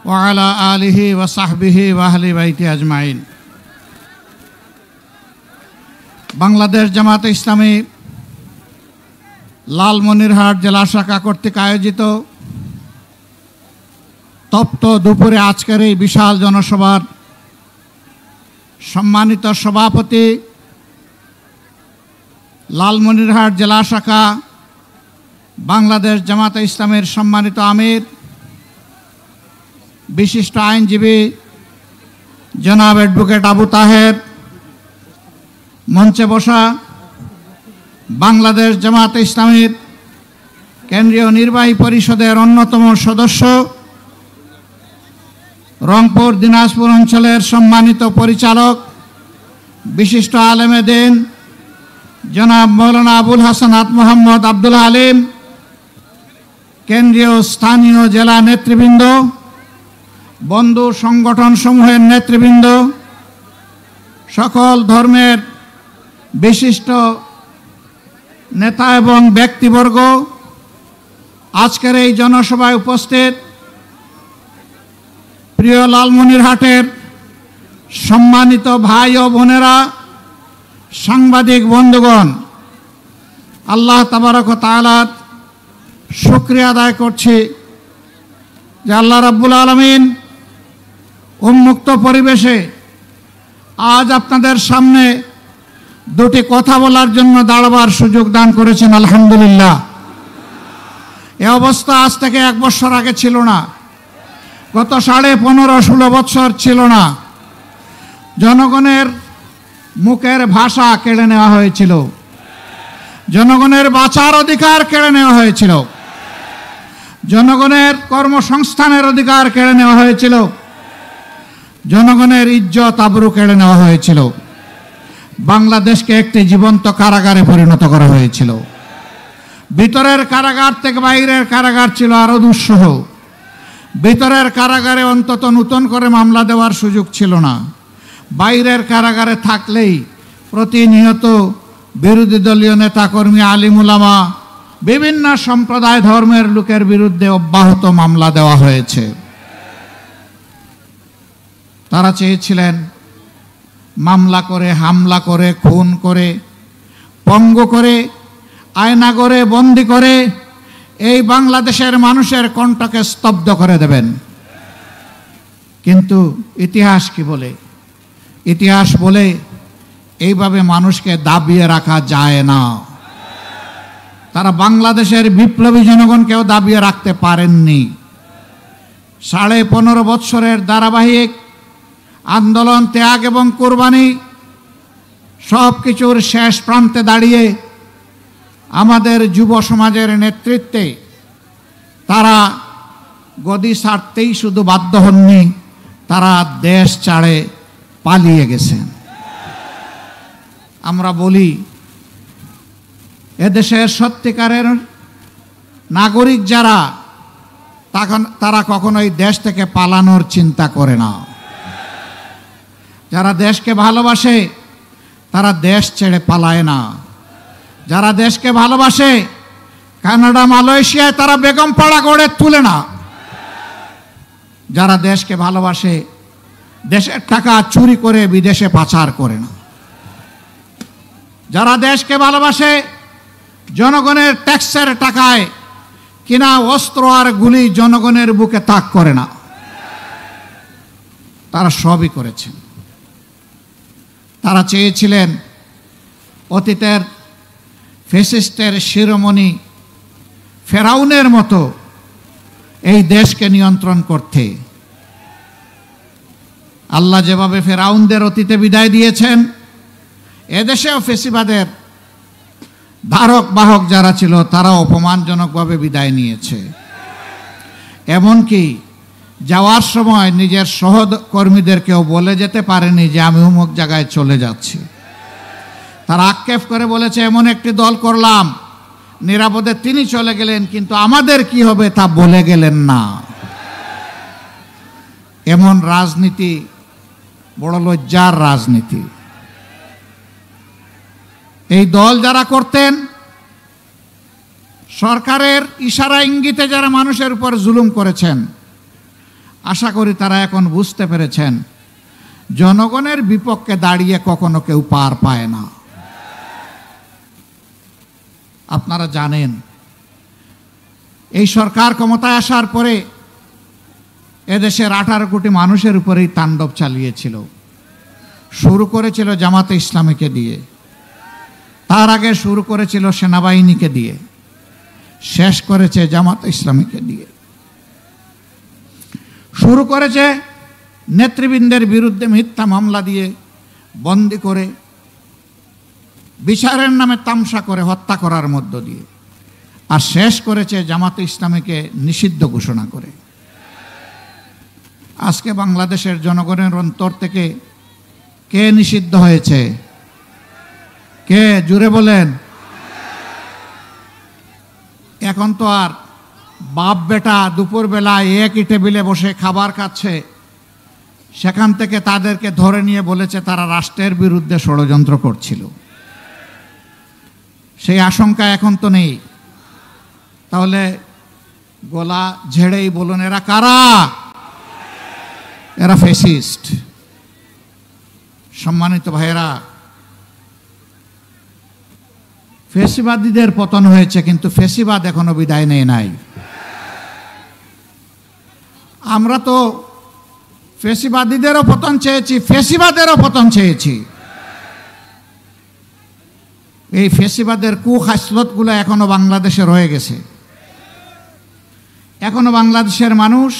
وعلى آله وصحبه وأهل بيته أجمعين। বাংলাদেশ জামাত ইসলামী লালমনিরহাট জেলা শাখা কর্তৃক আয়োজিত তপ্ত দুপুরে আজকের এই বিশাল জনসভার সম্মানিত সভাপতি, লালমনিরহাট জেলা শাখা বাংলাদেশ জামাত ইসলামের সম্মানিত আমির, বিশিষ্ট আইনজীবী জনাব অ্যাডভোকেট আবু তাহের, মঞ্চে বসা বাংলাদেশ জামাত ইসলামীর কেন্দ্রীয় নির্বাহী পরিষদের অন্যতম সদস্য, রংপুর দিনাজপুর অঞ্চলের সম্মানিত পরিচালক, বিশিষ্ট আলেমে দ্বীন জনাব মৌলানা আবুল হাসানাত মোহাম্মদ আব্দুল আলিম, কেন্দ্রীয় স্থানীয় জেলা নেতৃবৃন্দ, বন্ধু সংগঠন সমূহের নেতৃবৃন্দ, সকল ধর্মের বিশিষ্ট নেতা এবং ব্যক্তিবর্গ, আজকের এই জনসভায় উপস্থিত প্রিয় লালমনিরহাটের সম্মানিত ভাই ও বোনেরা, সাংবাদিক বন্ধুগণ, আল্লাহ তাবারক ওয়া তাআলার শুকরিয়া আদায় করছি যে আল্লাহ রাব্বুল আলামিন উন্মুক্ত পরিবেশে আজ আপনাদের সামনে দুটি কথা বলার জন্য দাঁড়াবার সুযোগ দান করেছেন। আলহামদুলিল্লাহ। এ অবস্থা আজ থেকে 1 বছর আগে ছিল না, গত 15-16 বছর ছিল না। জনগণের মুখের ভাষা কেড়ে নেওয়া হয়েছিল, জনগণের বাঁচার অধিকার কেড়ে নেওয়া হয়েছিল, জনগণের কর্মসংস্থানের অধিকার কেড়ে নেওয়া হয়েছিল, জনগণের ইজ্জত আবরু কেড়ে নেওয়া হয়েছিল। বাংলাদেশকে একটি জীবন্ত কারাগারে পরিণত করা হয়েছিল। ভিতরের কারাগার থেকে বাইরের কারাগার ছিল আরো দুঃসহ। ভিতরের কারাগারে অন্তত নতুন করে মামলা দেওয়ার সুযোগ ছিল না। বাইরের কারাগারে থাকলেই প্রতিনিয়ত বিরোধী দলীয় নেতাকর্মী, আলিম উলামা, বিভিন্ন সম্প্রদায় ধর্মের লোকের বিরুদ্ধে অব্যাহত মামলা দেওয়া হয়েছে। তারা চেয়েছিলেন মামলা করে, হামলা করে, খুন করে, পঙ্গু করে, আয়না করে, বন্দি করে এই বাংলাদেশের মানুষের কণ্ঠকে স্তব্ধ করে দেবেন। কিন্তু ইতিহাস কি বলে? ইতিহাস বলে এইভাবে মানুষকে দাবিয়ে রাখা যায় না। তারা বাংলাদেশের বিপ্লবী জনগণকেও দাবিয়ে রাখতে পারেননি। 15.5 বৎসরের ধারাবাহিক আন্দোলন, ত্যাগ এবং কোরবানি সব কিছুর শেষ প্রান্তে দাঁড়িয়ে আমাদের যুব সমাজের নেতৃত্বে তারা গদি ছাড়তেই শুধু বাধ্য হননি, তারা দেশ ছাড়ে পালিয়ে গেছেন। আমরা বলি এদেশের সত্যিকারের নাগরিক যারা, তারা কখনোই দেশ থেকে পালানোর চিন্তা করে না। যারা দেশকে ভালোবাসে তারা দেশ ছেড়ে পালায় না। যারা দেশকে ভালোবাসে কানাডা, মালয়েশিয়ায় তারা বেগম পাড়া গড়ে তুলে না। যারা দেশকে ভালোবাসে দেশের টাকা চুরি করে বিদেশে পাচার করে না। যারা দেশকে ভালোবাসে জনগণের ট্যাক্সের টাকায় কিনা অস্ত্র আর গুলি জনগণের বুকে তাক করে না। তারা সবই করেছেন। তারা চেয়েছিলেন অতীতের ফ্যাসিস্টের শিরোমণি ফেরাউনের মতো এই দেশকে নিয়ন্ত্রণ করতে। আল্লাহ যেভাবে ফেরাউনদের অতীতে বিদায় দিয়েছেন, এদেশেও ফেসিবাদের ধারক বাহক যারা ছিল তারা অপমানজনকভাবে বিদায় নিয়েছে। এমনকি যাওয়ার সময় নিজের সহকর্মীদেরকেও বলে যেতে পারেনি যে আমি অমুক জায়গায় চলে যাচ্ছি। তারা আক্ষেপ করে বলেছে এমন একটি দল করলাম, নিরাপদে তিনি চলে গেলেন, কিন্তু আমাদের কি হবে তা বলে গেলেন না। এমন রাজনীতি বড় লজ্জার রাজনীতি। এই দল যারা করতেন, সরকারের ইশারা ইঙ্গিতে যারা মানুষের উপর জুলুম করেছেন, আশা করি তারা এখন বুঝতে পেরেছেন জনগণের বিপক্ষে দাঁড়িয়ে কখনো কেউ পার পায় না। আপনারা জানেন এই সরকার ক্ষমতায় আসার পরে এদেশের 18 কোটি মানুষের উপরেই তাণ্ডব চালিয়েছিল। শুরু করেছিল জামাতে ইসলামীকে দিয়ে, তার আগে শুরু করেছিল সেনাবাহিনীকে দিয়ে, শেষ করেছে জামাতে ইসলামীকে দিয়ে। শুরু করেছে নেতৃবৃন্দের বিরুদ্ধে মিথ্যা মামলা দিয়ে, বন্দী করে, বিচারের নামে তামসা করে হত্যা করার মধ্য দিয়ে, আর শেষ করেছে জামাতে ইসলামীকে নিষিদ্ধ ঘোষণা করে। আজকে বাংলাদেশের জনগণের অন্তর থেকে কে নিষিদ্ধ হয়েছে? কে? জুড়ে বলেন। এখন তো আর বাপ বেটা দুপুরবেলা একই টেবিলে বসে খাবার খাচ্ছে, সেখান থেকে তাদেরকে ধরে নিয়ে বলেছে তারা রাষ্ট্রের বিরুদ্ধে ষড়যন্ত্র করছিল। সেই আশঙ্কা এখন তো নেই। তাহলে গলা ঝেড়েই বলুন, এরা কারা? এরা ফ্যাসিস্ট। সম্মানিত ভাইয়েরা, ফ্যাসিবাদীদের পতন হয়েছে, কিন্তু ফ্যাসিবাদ এখনো বিদায় নেয় নাই। আমরা তো ফ্যাসিবাদীদেরও পতন চেয়েছি, ফ্যাসিবাদেরও পতন চেয়েছি। এই ফ্যাসিবাদের কুখাসলতগুলো এখনো বাংলাদেশে রয়ে গেছে। এখনো বাংলাদেশের মানুষ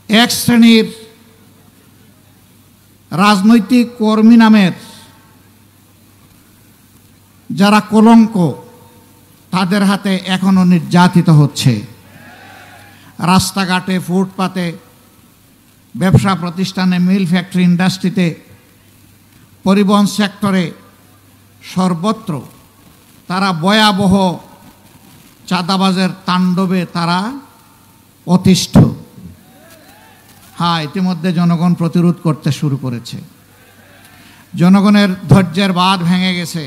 এক শ্রেণীর রাজনৈতিক কর্মী নামের যারা কলঙ্ক, তাদের হাতে এখনো নির্যাতিত হচ্ছে। রাস্তাঘাটে, ফুটপাতে, ব্যবসা প্রতিষ্ঠানে, মিল ফ্যাক্টরি, ইন্ডাস্ট্রিতে, পরিবহন সেক্টরে, সর্বত্র তারা ভয়াবহ চাঁদাবাজের তাণ্ডবে তারা অতিষ্ঠ। হ্যাঁ, ইতিমধ্যে জনগণ প্রতিরোধ করতে শুরু করেছে। জনগণের ধৈর্যের বাঁধ ভেঙে গেছে।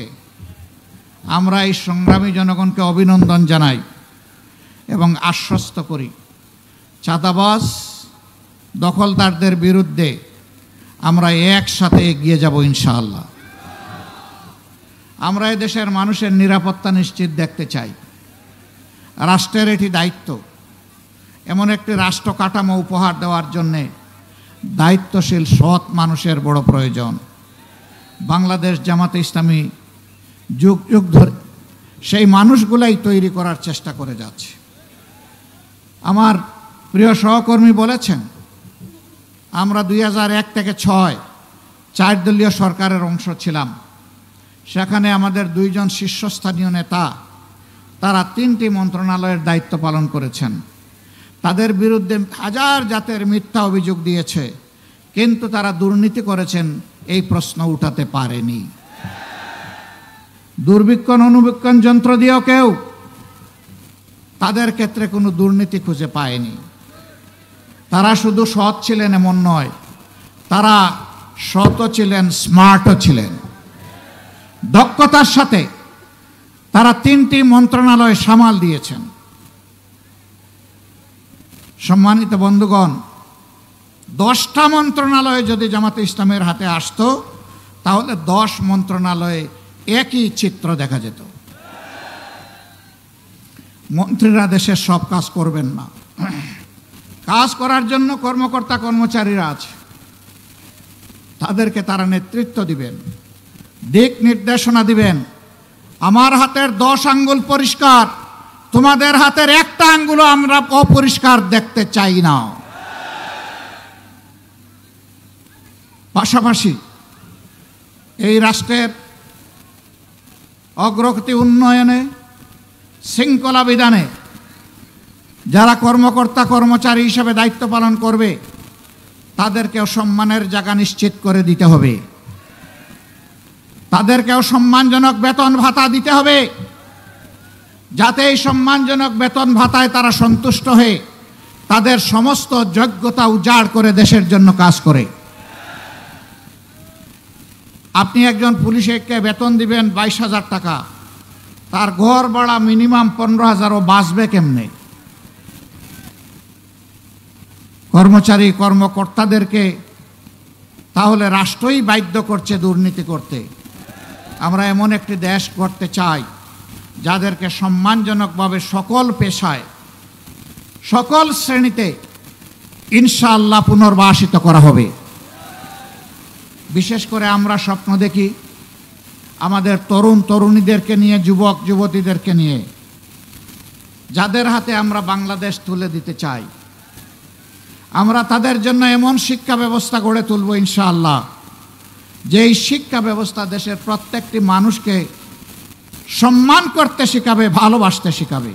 আমরা এই সংগ্রামী জনগণকে অভিনন্দন জানাই এবং আশ্বস্ত করি, চাঁদাবাজ দখলদারদের বিরুদ্ধে আমরা একসাথে এগিয়ে যাব ইনশাআল্লাহ। আমরা এই দেশের মানুষের নিরাপত্তা নিশ্চিত দেখতে চাই। রাষ্ট্রের এটি দায়িত্ব। এমন একটি রাষ্ট্র কাঠামো উপহার দেওয়ার জন্যে দায়িত্বশীল সৎ মানুষের বড় প্রয়োজন। বাংলাদেশ জামাতে ইসলামী যুগ যুগ ধরে সেই মানুষগুলাই তৈরি করার চেষ্টা করে যাচ্ছে। আমার প্রিয় সহকর্মী বলেছেন, আমরা 2001 থেকে 6 4 দলীয় সরকারের অংশ ছিলাম। সেখানে আমাদের 2 জন শীর্ষস্থানীয় নেতা, তারা 3টি মন্ত্রণালয়ের দায়িত্ব পালন করেছেন। তাদের বিরুদ্ধে হাজার জাতের মিথ্যা অভিযোগ দিয়েছে, কিন্তু তারা দুর্নীতি করেছেন এই প্রশ্ন উঠাতে পারেনি। দুর্বীক্ষণ অনুবীক্ষণ যন্ত্র দিয়েও কেউ তাদের ক্ষেত্রে কোনো দুর্নীতি খুঁজে পায়নি। তারা শুধু সৎ ছিলেন এমন নয়, তারা সৎও ছিলেন, স্মার্টও ছিলেন। দক্ষতার সাথে তারা 3টি মন্ত্রণালয় সামাল দিয়েছেন। সম্মানিত বন্ধুগণ, 10টা মন্ত্রণালয় যদি জামাতে ইসলামের হাতে আসতো, তাহলে 10 মন্ত্রণালয়ে একই চিত্র দেখা যেত। মন্ত্রীরা দেশের সব কাজ করবেন না। কাজ করার জন্য কর্মকর্তা কর্মচারীরা আছে, তাদেরকে তারা নেতৃত্ব দিবেন, দিক নির্দেশনা দিবেন। আমার হাতের 10 আঙ্গুল পরিষ্কার, তোমাদের হাতের একটা আঙ্গুলও আমরা অপরিষ্কার দেখতে চাই না। পাশাপাশি এই রাষ্ট্রের অগ্রগতি উন্নয়নে, শৃঙ্খলা বিধানে যারা কর্মকর্তা কর্মচারী হিসেবে দায়িত্ব পালন করবে, তাদেরকেও সম্মানের জায়গা নিশ্চিত করে দিতে হবে। তাদেরকেও সম্মানজনক বেতন ভাতা দিতে হবে, যাতে এই সম্মানজনক বেতন ভাতায় তারা সন্তুষ্ট হয়ে তাদের সমস্ত যোগ্যতা উজাড় করে দেশের জন্য কাজ করে। আপনি একজন পুলিশকে বেতন দিবেন 22,000 টাকা, তার ঘর ভাড়া মিনিমাম 15,000, ও বাঁচবে কেমনে? কর্মচারী কর্মকর্তাদেরকে তাহলে রাষ্ট্রই বাধ্য করছে দুর্নীতি করতে। আমরা এমন একটি দেশ করতে চাই যাদেরকে সম্মানজনকভাবে সকল পেশায় সকল শ্রেণীতে ইনশাআল্লাহ পুনর্বাসিত করা হবে। বিশেষ করে আমরা স্বপ্ন দেখি আমাদের তরুণ তরুণীদেরকে নিয়ে, যুবক যুবতীদেরকে নিয়ে, যাদের হাতে আমরা বাংলাদেশ তুলে দিতে চাই। আমরা তাদের জন্য এমন শিক্ষা ব্যবস্থা গড়ে তুলব ইনশাআল্লাহ, যেই শিক্ষা ব্যবস্থা দেশের প্রত্যেকটি মানুষকে সম্মান করতে শেখাবে, ভালোবাসতে শেখাবে।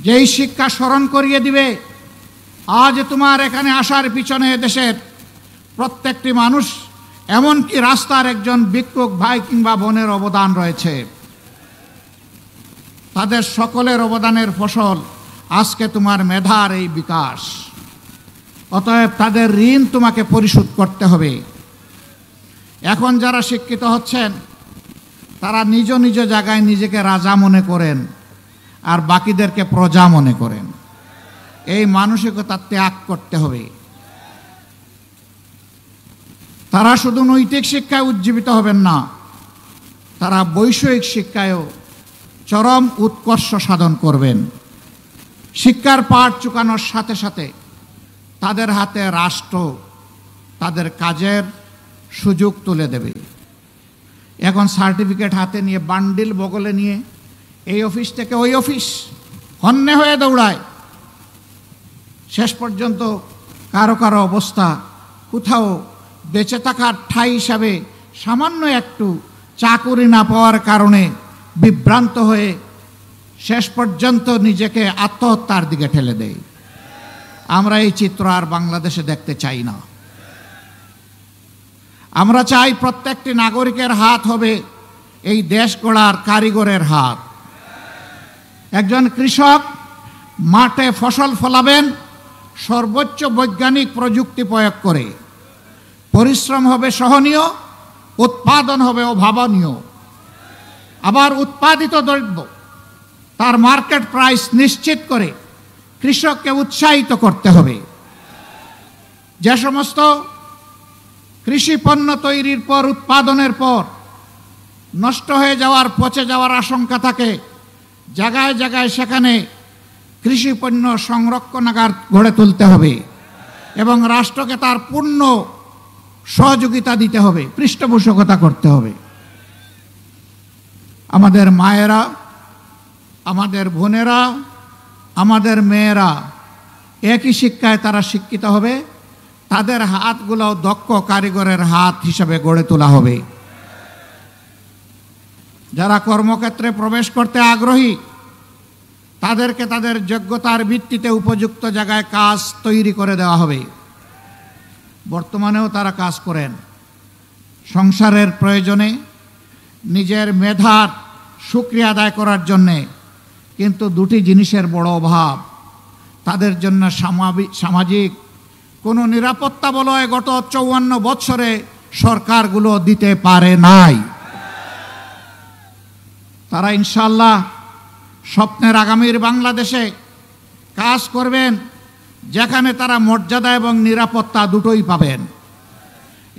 যেই শিক্ষা স্মরণ করিয়ে দিবে আজ তোমার এখানে আসার পিছনে দেশের প্রত্যেকটি মানুষ, এমনকি রাস্তার একজন ভিক্ষুক ভাই কিংবা বোনের অবদান রয়েছে। তাদের সকলের অবদানের ফসল আজকে তোমার মেধার এই বিকাশ। অতএব তাদের ঋণ তোমাকে পরিশোধ করতে হবে। এখন যারা শিক্ষিত হচ্ছেন তারা নিজ নিজ জায়গায় নিজেকে রাজা মনে করেন আর বাকিদেরকে প্রজা মনে করেন। এই মানসিকতা ত্যাগ করতে হবে। তারা শুধু নৈতিক শিক্ষায় উজ্জীবিত হবেন না, তারা বৈষয়িক শিক্ষায়ও চরম উৎকর্ষ সাধন করবেন। শিক্ষার পাঠ চুকানোর সাথে সাথে তাদের হাতে রাষ্ট্র তাদের কাজের সুযোগ তুলে দেবে। এখন সার্টিফিকেট হাতে নিয়ে, বান্ডিল বগলে নিয়ে এই অফিস থেকে ওই অফিস হন্যে হয়ে দৌড়ায়। শেষ পর্যন্ত কারো কারো অবস্থা কোথাও বেঁচে থাকার ঠাঁই হিসাবে সামান্য একটু চাকুরি না পাওয়ার কারণে বিভ্রান্ত হয়ে শেষ পর্যন্ত নিজেকে আত্মহত্যার দিকে ঠেলে দেয়। আমরা এই চিত্র আর বাংলাদেশে দেখতে চাই না। আমরা চাই প্রত্যেকটি নাগরিকের হাত হবে এই দেশ গড়ার কারিগরের হাত। একজন কৃষক মাঠে ফসল ফলাবেন সর্বোচ্চ বৈজ্ঞানিক প্রযুক্তি প্রয়োগ করে। পরিশ্রম হবে সহনীয়, উৎপাদন হবে অভাবনীয়। আবার উৎপাদিত দ্রব্য তার মার্কেট প্রাইস নিশ্চিত করে কৃষককে উৎসাহিত করতে হবে। যে সমস্ত কৃষি পণ্য তৈরির পর, উৎপাদনের পর নষ্ট হয়ে যাওয়ার, পচে যাওয়ার আশঙ্কা থাকে, জায়গায় জায়গায় সেখানে কৃষি পণ্য সংরক্ষণাগার গড়ে তুলতে হবে এবং রাষ্ট্রকে তার পূর্ণ সহযোগিতা দিতে হবে, পৃষ্ঠপোষকতা করতে হবে। আমাদের মায়েরা, আমাদের বোনেরা, আমাদের মেয়েরা একই শিক্ষায় তারা শিক্ষিত হবে। তাদের হাতগুলো দক্ষ কারিগরের হাত হিসাবে গড়ে তোলা হবে। যারা কর্মক্ষেত্রে প্রবেশ করতে আগ্রহী তাদেরকে তাদের যোগ্যতার ভিত্তিতে উপযুক্ত জায়গায় কাজ তৈরি করে দেওয়া হবে। বর্তমানেও তারা কাজ করেন। সংসারের প্রয়োজনে, নিজের মেধার সুক্রিয়া আদায় করার জন্যে, কিন্তু দুটি জিনিসের বড় অভাব। তাদের জন্য সামাজিক কোনো নিরাপত্তা বলয় গত ৫৪ বছরে সরকারগুলো দিতে পারে নাই। তারা ইনশাআল্লাহ স্বপ্নের আগামীর বাংলাদেশে কাজ করবেন, যেখানে তারা মর্যাদা এবং নিরাপত্তা দুটোই পাবেন।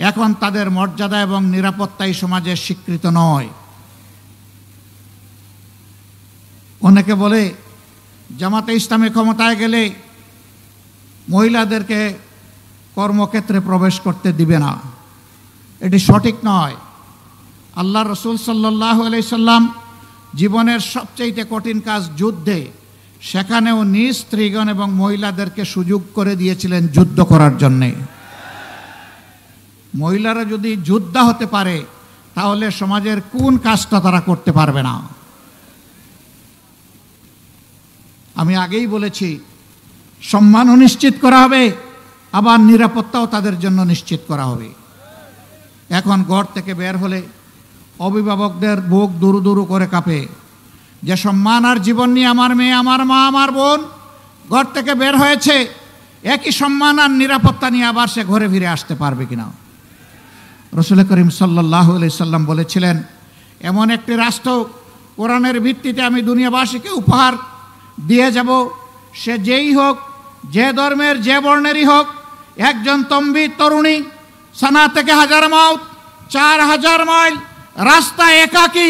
এখন তাদের মর্যাদা এবং নিরাপত্তাই সমাজে স্বীকৃত নয়। অনেকে বলে জামাতে ইসলামী ক্ষমতায় গেলে মহিলাদেরকে কর্মক্ষেত্রে প্রবেশ করতে দিবে না। এটি সঠিক নয়। আল্লাহ রসুল সাল্লাল্লাহু আলাইহি সাল্লাম জীবনের সবচেয়ে কঠিন কাজ যুদ্ধে, সেখানেও নিজ স্ত্রীগণ এবং মহিলাদেরকে সুযোগ করে দিয়েছিলেন যুদ্ধ করার জন্যে। মহিলারা যদি যোদ্ধা হতে পারে তাহলে সমাজের কোন কাজটা তারা করতে পারবে না? আমি আগেই বলেছি, সম্মানও নিশ্চিত করা হবে, আবার নিরাপত্তাও তাদের জন্য নিশ্চিত করা হবে। এখন ঘর থেকে বের হলে অভিভাবকদের বুক দুরু দুরু করে কাঁপে যে সম্মান আর জীবন নিয়ে আমার মেয়ে, আমার মা, আমার বোন ঘর থেকে বের হয়েছে, একই সম্মান আর নিরাপত্তা নিয়ে আবার সে ঘরে ফিরে আসতে পারবে কিনা। রাসূল করিম সাল্লাল্লাহু আলাইহি সাল্লাম বলেছিলেন, এমন একটি রাষ্ট্র কোরআনের ভিত্তিতে আমি দুনিয়াবাসীকে উপহার দিয়ে যাব, সে যেই হোক, যে ধর্মের যে বর্ণেরই হোক, একজন তম্বি তরুণী সানা থেকে হাজার মাউত 4000 মাইল রাস্তা একাকী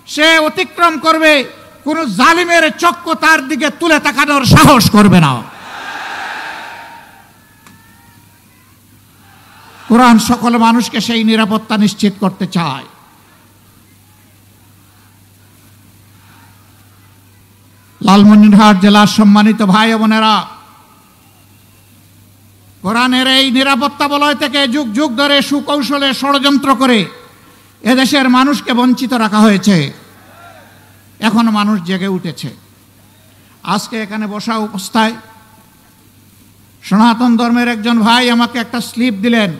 সে অতিক্রম করবে, কোনো জালিমের চক্ষু তার দিকে তুলে তাকানোর সাহস করবে না। কোরআন সকল মানুষকে সেই নিরাপত্তা নিশ্চিত করতে চায়। লালমনিরহাট জেলার সম্মানিত ভাই বোনেরা, কোরআনের এই নিরাপত্তা বলয় থেকে যুগ যুগ ধরে সুকৌশলে ষড়যন্ত্র করে এদেশের মানুষকে বঞ্চিত রাখা হয়েছে। এখন মানুষ জেগে উঠেছে। আজকে এখানে বসা অবস্থায় সনাতন ধর্মের একজন ভাই আমাকে একটা স্লিপ দিলেন।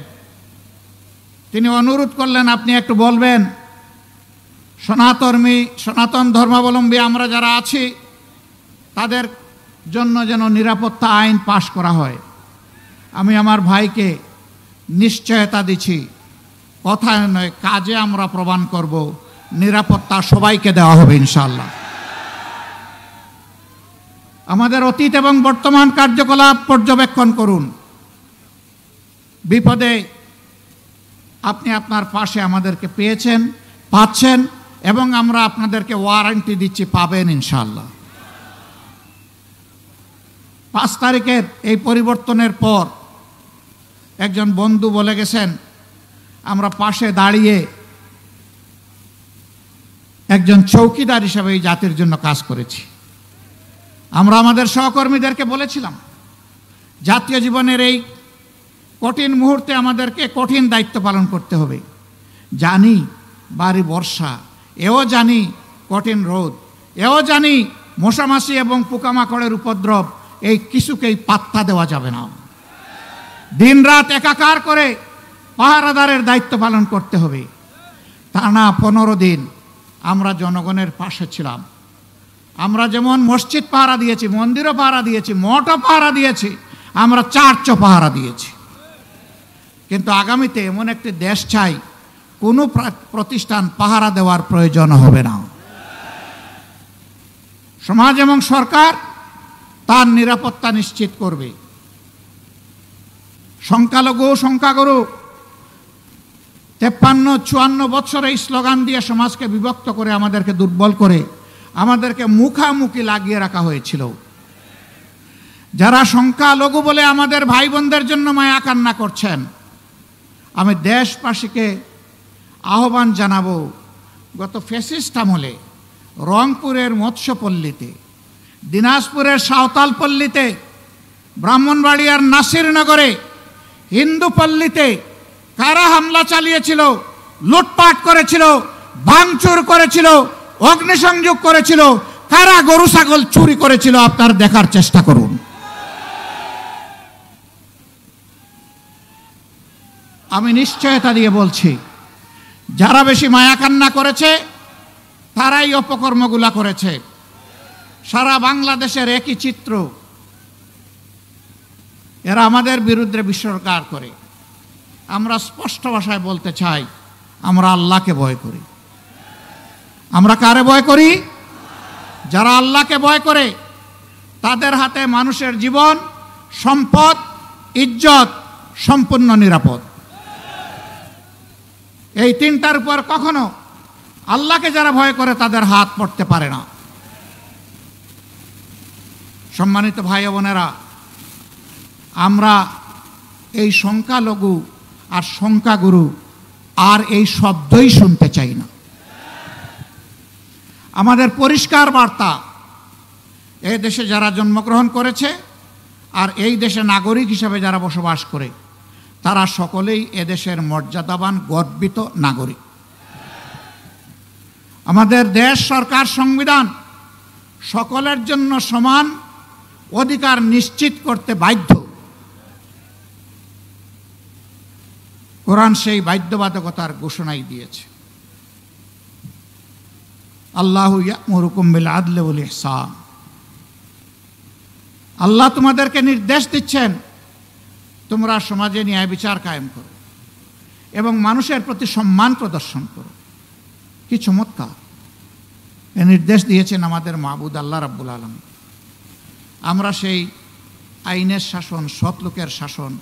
তিনি অনুরোধ করলেন, আপনি একটু বলবেন সনাতন ধর্মাবলম্বী আমরা যারা আছি তাদের জন্য যেন নিরাপত্তা আইন পাশ করা হয়। আমি আমার ভাইকে নিশ্চয়তা দিচ্ছি, কথায় নয় কাজে আমরা প্রমাণ করব নিরাপত্তা সবাইকে দেওয়া হবে ইনশাআল্লাহ। আমাদের অতীত এবং বর্তমান কার্যকলাপ পর্যবেক্ষণ করুন। বিপদে আপনি আপনার পাশে আমাদেরকে পেয়েছেন, পাচ্ছেন, এবং আমরা আপনাদেরকে ওয়ারেন্টি দিচ্ছি পাবেন ইনশাআল্লাহ। 5 তারিখের এই পরিবর্তনের পর একজন বন্ধু বলে গেছেন, আমরা পাশে দাঁড়িয়ে একজন চৌকিদার হিসেবে এই জাতির জন্য কাজ করেছি। আমরা আমাদের সহকর্মীদেরকে বলেছিলাম, জাতীয় জীবনের এই কঠিন মুহূর্তে আমাদেরকে কঠিন দায়িত্ব পালন করতে হবে। জানি ভারী বর্ষা, এও জানি কঠিন রোদ, এও জানি মশামাছি এবং পোকামাকড়ের উপদ্রব, এই কিছুকেই পাত্তা দেওয়া যাবে না। দিন রাত একাকার করে পাহারাদারের দায়িত্ব পালন করতে হবে। টানা 15 দিন আমরা জনগণের পাশে ছিলাম। আমরা যেমন মসজিদ পাহারা দিয়েছি, মন্দিরও পাহারা দিয়েছি, মঠও পাহারা দিয়েছি, আমরা চার্চও পাহারা দিয়েছি। কিন্তু আগামীতে এমন একটি দেশ চাই, কোনো প্রতিষ্ঠান পাহারা দেওয়ার প্রয়োজন হবে না। সমাজ এবং সরকার তার নিরাপত্তা নিশ্চিত করবে। সংখ্যালঘু সংখ্যাগুরু 53-54 বছর এই স্লোগান দিয়ে সমাজকে বিভক্ত করে, আমাদেরকে দুর্বল করে, আমাদেরকে মুখামুখি লাগিয়ে রাখা হয়েছিল। যারা সংখ্যালঘু বলে আমাদের ভাই বোনদের জন্য মায়া কান্না করছেন, আমি দেশবাসীকে আহ্বান জানাবো, গত ফ্যাসিস্ট আমলে রংপুরের মৎস্যপল্লীতে, দিনাজপুরের সাঁওতালপল্লীতে, ব্রাহ্মণবাড়িয়ার নাসিরনগরে, হিন্দুপল্লীতে কারা হামলা চালিয়েছিল, লুটপাট করেছিল, ভাঙচুর করেছিল, অগ্নিসংযোগ করেছিল, কারা গরু ছাগল চুরি করেছিল, আপনারা দেখার চেষ্টা করুন। আমি নিশ্চয়তা দিয়ে বলছি, যারা বেশি মায়া কান্না করেছে তারাই অপকর্মগুলা করেছে। সারা বাংলাদেশের একই চিত্র। এরা আমাদের বিরুদ্ধে বিসর্গার করে। আমরা স্পষ্ট ভাষায় বলতে চাই, আমরা আল্লাহকে ভয় করি। আমরা কারে ভয় করি? যারা আল্লাহকে ভয় করে তাদের হাতে মানুষের জীবন, সম্পদ, ইজ্জত সম্পূর্ণ নিরাপদ। এই তিনটার উপর কখনো আল্লাহকে যারা ভয় করে তাদের হাত পড়তে পারে না। সম্মানিত ভাই বোনেরা, আমরা এই সংখ্যালঘু আর সংখ্যাগুরু আর এই শব্দই শুনতে চাই না। আমাদের পরিষ্কার বার্তা, এই দেশে যারা জন্মগ্রহণ করেছে আর এই দেশে নাগরিক হিসেবে যারা বসবাস করে, তারা সকলেই এদেশের মর্যাদাবান গর্বিত নাগরিক। আমাদের দেশ, সরকার, সংবিধান সকলের জন্য সমান অধিকার নিশ্চিত করতে বাধ্য। কোরআন সেই বাধ্যবাধকতার ঘোষণাই দিয়েছে। আল্লাহু ইয়া'মুরুকুম বিল আদলি ওয়াল ইহসান। আল্লাহ তোমাদেরকে নির্দেশ দিচ্ছেন, তোমরা সমাজে ন্যায় বিচার কায়েম করো এবং মানুষের প্রতি সম্মান প্রদর্শন করো। কি চমৎকার! এ নির্দেশ দিয়েছেন আমাদের মাবুদ আল্লাহ রাব্বুল আলামিন। আমরা সেই আইনের শাসন, সৎলোকের শাসন,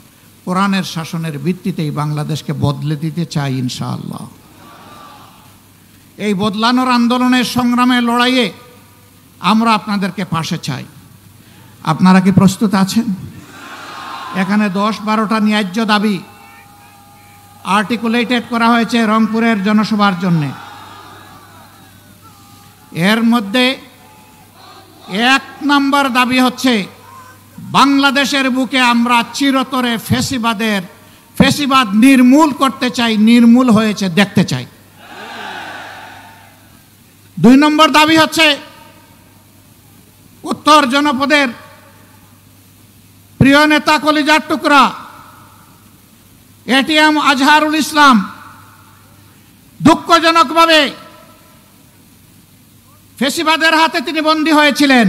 কোরআনের শাসনের ভিত্তিতেই বাংলাদেশকে বদলে দিতে চাই ইনশাআল্লাহ। এই বদলানোর আন্দোলনের সংগ্রামে লড়াইয়ে আমরা আপনাদেরকে পাশে চাই। আপনারা কি প্রস্তুত আছেন? এখানে 10-12টা ন্যায্য দাবি আর্টিকুলেটেড করা হয়েছে রংপুরের জনসভার জন্যে। এর মধ্যে 1 নম্বর দাবি হচ্ছে বাংলাদেশের বুকে আমরা চিরতরে ফ্যাসিবাদ নির্মূল করতে চাই, নির্মূল হয়েছে দেখতে চাই। 2 নম্বর দাবি হচ্ছে উত্তর জনপদের প্রিয় নেতা কলিজার টুকরা এটিএম আজহারুল ইসলাম দুঃখজনকভাবে ফ্যাসিবাদের হাতে তিনি বন্দী হয়েছিলেন।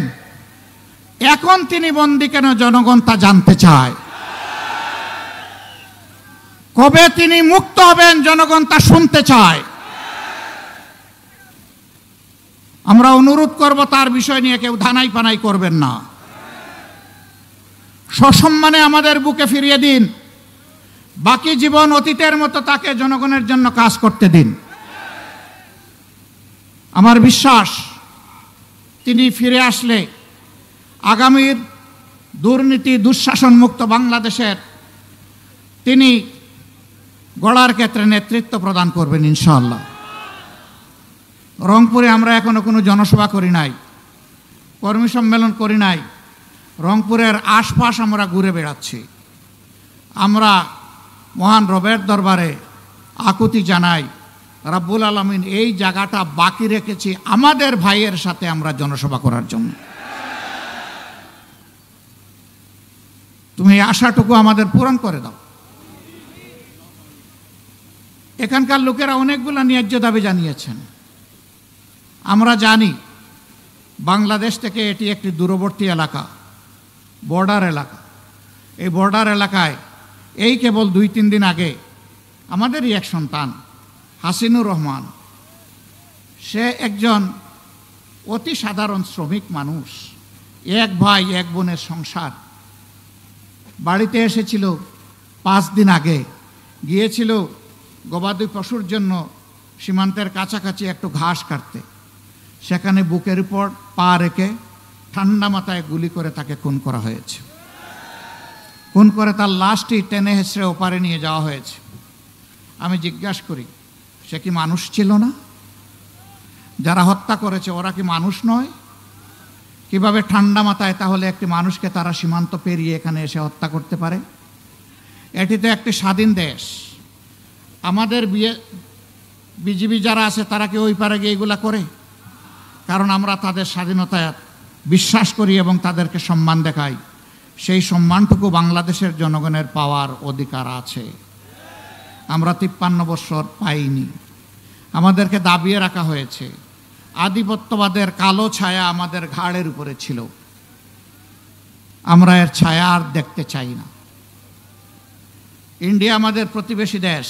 এখন তিনি বন্দী কেন জনগণ তা জানতে চায়। কবে তিনি মুক্ত হবেন জনগণ তা শুনতে চায়। আমরা অনুরোধ করব তার বিষয় নিয়ে কেউ ধানাই পানাই করবেন না। সসম্মানে আমাদের বুকে ফিরিয়ে দিন। বাকি জীবন অতীতের মতো তাকে জনগণের জন্য কাজ করতে দিন। আমার বিশ্বাস তিনি ফিরে আসলে আগামীর দুর্নীতি দুঃশাসন মুক্ত বাংলাদেশের তিনি গড়ার ক্ষেত্রে নেতৃত্ব প্রদান করবেন ইনশাআল্লাহ। রংপুরে আমরা এখনো কোনো জনসভা করি নাই, কর্মী সম্মেলন করি নাই। রংপুরের আশপাশ আমরা ঘুরে বেড়াচ্ছি। আমরা মহান রবের দরবারে আকুতি জানাই, রাব্বুল আলামিন এই জায়গাটা বাকি রেখেছি আমাদের ভাইয়ের সাথে আমরা জনসভা করার জন্য। তুমি এই আশাটুকু আমাদের পূরণ করে দাও। এখানকার লোকেরা অনেকগুলো ন্যায্য দাবি জানিয়েছেন। আমরা জানি বাংলাদেশ থেকে এটি একটি দূরবর্তী এলাকা, বর্ডার এলাকা। এই বর্ডার এলাকায় এই কেবল 2-3 দিন আগে আমাদেরই এক সন্তান হাসিনুর রহমান, সে একজন অতি সাধারণ শ্রমিক মানুষ, 1 ভাই 1 বোনের সংসার। বাড়িতে এসেছিল 5 দিন আগে, গিয়েছিল গবাদি পশুর জন্য সীমান্তের কাছাকাছি একটু ঘাস কাটতে। সেখানে বুকের উপর পা রেখে ঠান্ডা মাথায় গুলি করে তাকে খুন করা হয়েছে। খুন করে তার লাশটি টেনে হেঁচড়ে ওপারে নিয়ে যাওয়া হয়েছে। আমি জিজ্ঞাসা করি, সে কি মানুষ ছিল না? যারা হত্যা করেছে ওরা কি মানুষ নয়? কিভাবে ঠান্ডা মাথায় তাহলে একটি মানুষকে তারা সীমান্ত পেরিয়ে এখানে এসে হত্যা করতে পারে? এটি তো একটি স্বাধীন দেশ। আমাদের বিজিবি যারা আছে তারা কি ওই পারে গিয়ে এগুলা করে? কারণ আমরা তাদের স্বাধীনতায় বিশ্বাস করি এবং তাদেরকে সম্মান দেখাই। সেই সম্মানটুকু বাংলাদেশের জনগণের পাওয়ার অধিকার আছে। আমরা 53 বছর পাইনি। আমাদেরকে দাবিয়ে রাখা হয়েছে। আধিপত্যবাদের কালো ছায়া আমাদের ঘাড়ের উপরে ছিল। আমরা এর ছায়া আর দেখতে চাই না। ইন্ডিয়া আমাদের প্রতিবেশী দেশ।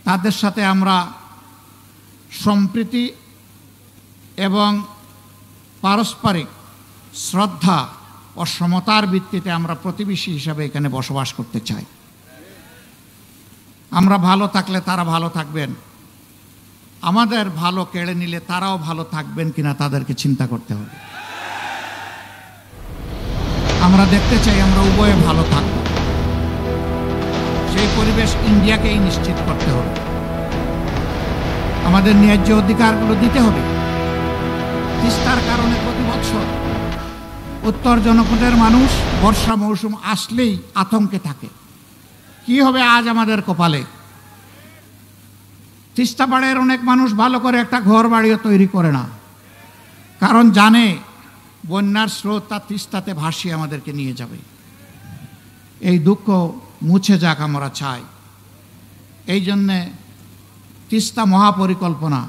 তাদের সাথে আমরা সম্প্রীতি এবং পারস্পরিক শ্রদ্ধা ও সমতার ভিত্তিতে আমরা প্রতিবেশী হিসাবে এখানে বসবাস করতে চাই। আমরা ভালো থাকলে তারা ভালো থাকবেন। আমাদের ভালো কেড়ে নিলে তারাও ভালো থাকবেন কিনা তাদেরকে চিন্তা করতে হবে। আমরা দেখতে চাই আমরা উভয়ে ভালো থাকব। সেই পরিবেশ ইন্ডিয়াকেই নিশ্চিত করতে হবে। আমাদের ন্যায্য অধিকারগুলো দিতে হবে। তিস্তার কারণে প্রতি বছর উত্তর জনপদের মানুষ বর্ষা মৌসুম আসলেই আতঙ্কে থাকে, কি হবে আজ আমাদের কপালে। তিস্তা পাড়ের অনেক মানুষ ভালো করে একটা ঘর বাড়িও তৈরি করে না, কারণ জানে বন্যার স্রোত তা তিস্তাতে ভাসিয়ে আমাদেরকে নিয়ে যাবে। এই দুঃখ মুছে যাক আমরা চাই। এই জন্যে তিস্তা মহাপরিকল্পনা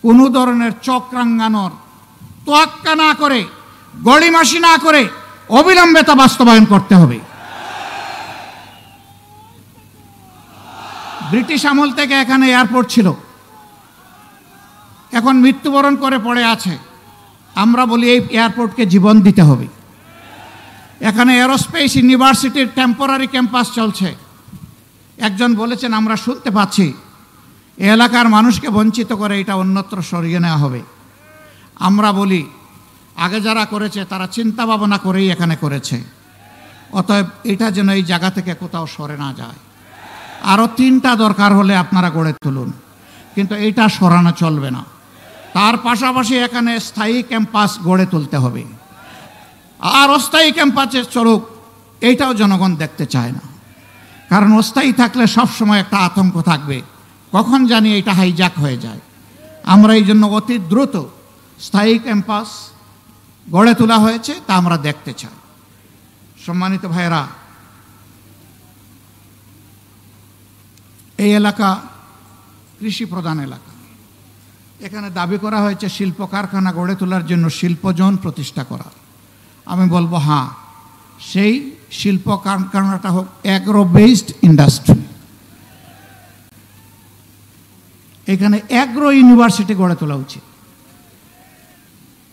কোনো ধরনের চক্রাঙ্গানোর তোয়াক্কা না করে, গড়িমাসি না করে অবিলম্বে তা বাস্তবায়ন করতে হবে। ব্রিটিশ আমল থেকে এখানে এয়ারপোর্ট ছিল, এখন মৃত্যুবরণ করে পড়ে আছে। আমরা বলি এই এয়ারপোর্টকে জীবন দিতে হবে। এখানে এরোস্পেস ইউনিভার্সিটির টেম্পোরারি ক্যাম্পাস চলছে। একজন বলেছেন আমরা শুনতে পাচ্ছি এই এলাকার মানুষকে বঞ্চিত করে এটা অন্যত্র সরিয়ে নেওয়া হবে। আমরা বলি আগে যারা করেছে তারা চিন্তা ভাবনা করেই এখানে করেছে, অতএব এটা যেন এই জায়গা থেকে কোথাও সরে না যায়। আরও 3টা দরকার হলে আপনারা গড়ে তুলুন, কিন্তু এটা সরানো চলবে না। তার পাশাপাশি এখানে স্থায়ী ক্যাম্পাস গড়ে তুলতে হবে। আর অস্থায়ী ক্যাম্পাসে চলুক এইটাও জনগণ দেখতে চায় না, কারণ অস্থায়ী থাকলে সবসময় একটা আতঙ্ক থাকবে, কখন জানি এটা হাইজ্যাক হয়ে যায়। আমরা এই জন্য অতি দ্রুত স্থায়ী ক্যাম্পাস গড়ে তোলা হয়েছে, তা আমরা দেখতে চাই। সম্মানিত ভাইয়েরা, এই এলাকা কৃষি প্রধান এলাকা। এখানে দাবি করা হয়েছে শিল্প কারখানা গড়ে তোলার জন্য শিল্পজোন প্রতিষ্ঠা করা। আমি বলবো হ্যাঁ, সেই শিল্প কারখানাটা হোক অ্যাগ্রো বেসড ইন্ডাস্ট্রি। এখানে অ্যাগ্রো ইউনিভার্সিটি গড়ে তোলা উচিত,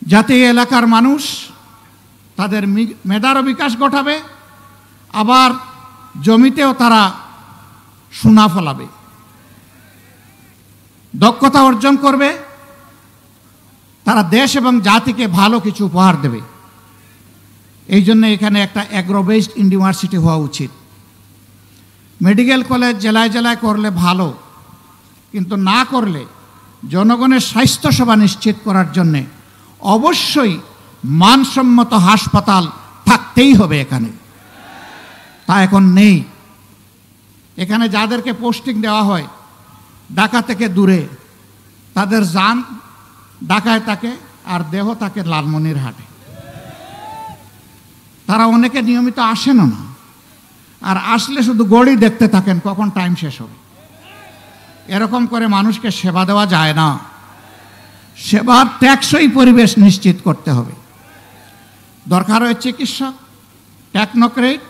যাতে এই এলাকার মানুষ তাদের মেধারও বিকাশ ঘটাবে, আবার জমিতেও তারা সোনা ফলাবে, দক্ষতা অর্জন করবে, তারা দেশ এবং জাতিকে ভালো কিছু উপহার দেবে। এই জন্য এখানে একটা অ্যাগ্রো বেসড ইউনিভার্সিটি হওয়া উচিত। মেডিকেল কলেজ জেলায় জেলায় করলে ভালো, কিন্তু না করলে জনগণের স্বাস্থ্যসেবা নিশ্চিত করার জন্যে অবশ্যই মানসম্মত হাসপাতাল থাকতেই হবে এখানে। তা এখন নেই। এখানে যাদেরকে পোস্টিং দেওয়া হয় ঢাকা থেকে দূরে, তাদের যান ঢাকায় থাকে আর দেহ থাকে লালমনিরহাটে। তারা অনেকে নিয়মিত আসেনও না, আর আসলে শুধু গড়ি দেখতে থাকেন কখন টাইম শেষ হবে। এরকম করে মানুষকে সেবা দেওয়া যায় না। সেবার টেকসই পরিবেশ নিশ্চিত করতে হবে। দরকার হয় চিকিৎসক, technocrat,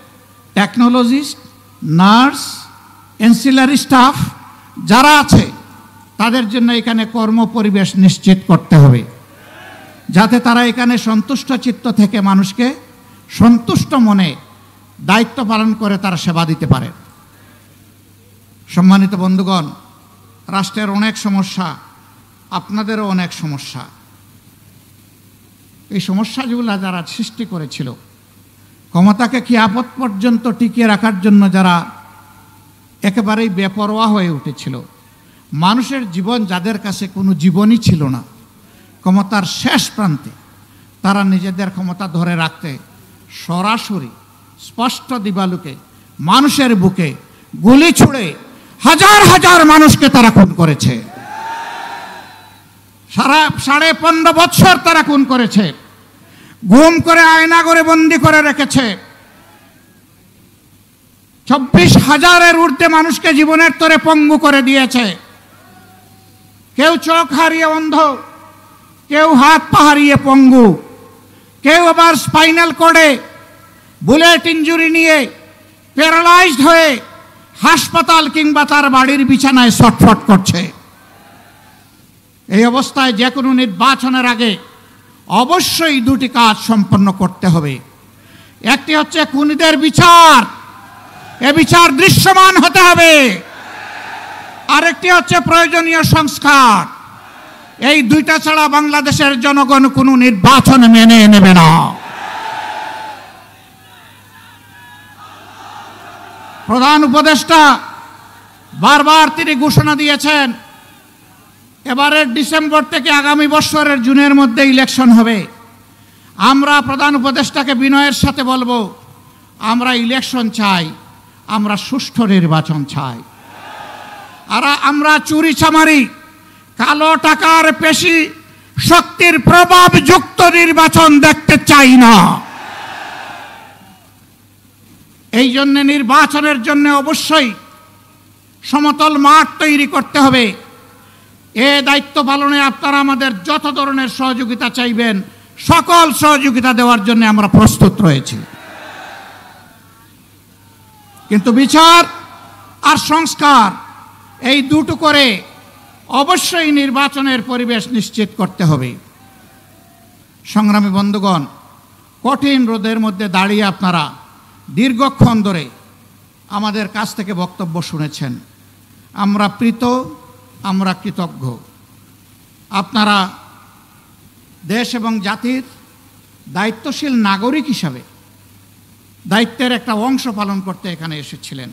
technologist, nurse, ancillary staff যারা আছে তাদের জন্য এখানে কর্ম পরিবেশ নিশ্চিত করতে হবে, যাতে তারা এখানে সন্তুষ্ট চিত্ত থেকে মানুষকে সন্তুষ্ট মনে দায়িত্ব পালন করে তারা সেবা দিতে পারে। সম্মানিত বন্ধুগণ, রাষ্ট্রের অনেক সমস্যা, আপনাদেরও অনেক সমস্যা। এই সমস্যাগুলো যারা সৃষ্টি করেছিল, ক্ষমতাকে কিয়ামত পর্যন্ত টিকিয়ে রাখার জন্য যারা একেবারেই বেপরোয়া হয়ে উঠেছিল, মানুষের জীবন যাদের কাছে কোনো জীবনই ছিল না, ক্ষমতার শেষ প্রান্তে তারা নিজেদের ক্ষমতা ধরে রাখতে সরাসরি স্পষ্ট দিবালুকে মানুষের বুকে গুলি ছুড়ে হাজার হাজার মানুষকে তারা খুন করেছে। 15.5 বছর তারা খুন করেছে, গুম করে আয়না করে বন্দি করে রেখেছে। 24,000-এর ঊর্ধ্বে মানুষকে জীবনের তরে পঙ্গু করে দিয়েছে। কেউ চোখ হারিয়ে অন্ধ, কেউ হাত পা হারিয়ে পঙ্গু, কেউ আবার স্পাইনাল কর্ডে বুলেট ইঞ্জুরি নিয়ে প্যারালাইজড হয়ে হাসপাতাল কিংবা তার বাড়ির বিছানায় ছটফট করছে। এই অবস্থায় যে কোনো নির্বাচনের আগে অবশ্যই 2টি কাজ সম্পন্ন করতে হবে। একটি হচ্ছে খুনিদের বিচার, এ বিচার দৃশ্যমান হতে হবে। আরেকটি হচ্ছে প্রয়োজনীয় সংস্কার। এই 2টা ছাড়া বাংলাদেশের জনগণ কোনো নির্বাচন মেনে নেবে না। প্রধান উপদেষ্টা বারবার তিনি ঘোষণা দিয়েছেন, এবারের ডিসেম্বর থেকে আগামী বছরের জুনের মধ্যে ইলেকশন হবে। আমরা প্রধান উপদেষ্টাকে বিনয়ের সাথে বলবো, আমরা ইলেকশন চাই, আমরা সুষ্ঠু নির্বাচন চাই। আর আমরা চুরি চামারি, কালো টাকার পেশি শক্তির প্রভাবযুক্ত নির্বাচন দেখতে চাই না। এই জন্য নির্বাচনের জন্য অবশ্যই সমতল মাঠ তৈরি করতে হবে। এ দায়িত্ব পালনে আপনারা আমাদের যত ধরনের সহযোগিতা চাইবেন, সকল সহযোগিতা দেওয়ার জন্য আমরা প্রস্তুত রয়েছি। কিন্তু বিচার আর সংস্কার এই দুটো করে অবশ্যই নির্বাচনের পরিবেশ নিশ্চিত করতে হবে। সংগ্রামী বন্ধুগণ, কঠিন রোদের মধ্যে দাঁড়িয়ে আপনারা দীর্ঘক্ষণ ধরে আমাদের কাছ থেকে বক্তব্য শুনেছেন। আমরা প্রীত, আমরা কৃতজ্ঞ। আপনারা দেশ এবং জাতির দায়িত্বশীল নাগরিক হিসাবে দায়িত্বের একটা অংশ পালন করতে এখানে এসেছিলেন।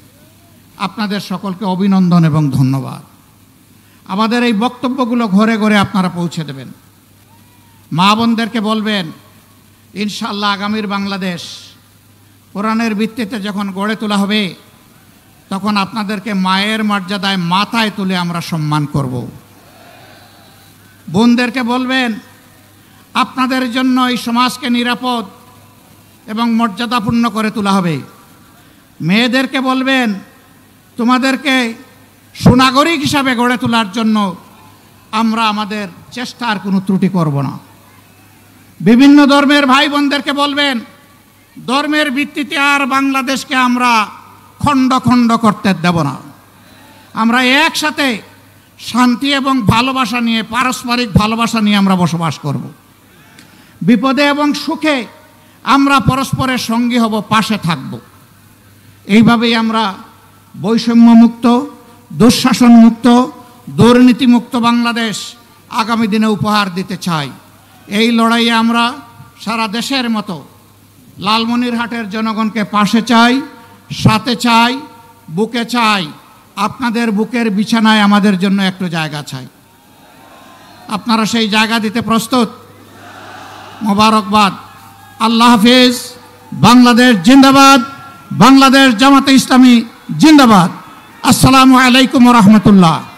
আপনাদের সকলকে অভিনন্দন এবং ধন্যবাদ। আমাদের এই বক্তব্যগুলো ঘরে ঘরে আপনারা পৌঁছে দেবেন। মা বোনদেরকে বলবেন, ইনশাআল্লাহ আগামীর বাংলাদেশ কোরআনের ভিত্তিতে যখন গড়ে তোলা হবে, তখন আপনাদেরকে মায়ের মর্যাদায় মাথায় তুলে আমরা সম্মান করব। বোনদেরকে বলবেন, আপনাদের জন্য এই সমাজকে নিরাপদ এবং মর্যাদাপূর্ণ করে তোলা হবে। মেয়েদেরকে বলবেন, তোমাদেরকে সুনাগরিক হিসাবে গড়ে তোলার জন্য আমরা আমাদের চেষ্টার কোনো ত্রুটি করব না। বিভিন্ন ধর্মের ভাই বোনদেরকে বলবেন, ধর্মের ভিত্তিতে আর বাংলাদেশকে আমরা খণ্ড খণ্ড করতে দেব না। আমরা একসাথে শান্তি এবং ভালোবাসা নিয়ে, পারস্পরিক ভালোবাসা নিয়ে আমরা বসবাস করব। বিপদে এবং সুখে আমরা পরস্পরের সঙ্গী হব, পাশে থাকব। এইভাবেই আমরা বৈষম্যমুক্ত, দুঃশাসনমুক্ত, দুর্নীতিমুক্ত বাংলাদেশ আগামী দিনে উপহার দিতে চাই। এই লড়াইয়ে আমরা সারা দেশের মতো লালমনিরহাটের জনগণকে পাশে চাই, সাথে চাই, বুকে চাই। আপনাদের বুকের বিছানায় আমাদের জন্য একটু জায়গা চাই। আপনারা সেই জায়গা দিতে প্রস্তুত? মোবারকবাদ। আল্লাহ হাফিজ। বাংলাদেশ জিন্দাবাদ। বাংলাদেশ জামাতে ইসলামী জিন্দাবাদ। আসসালামু আলাইকুম ওয়া রাহমাতুল্লাহ।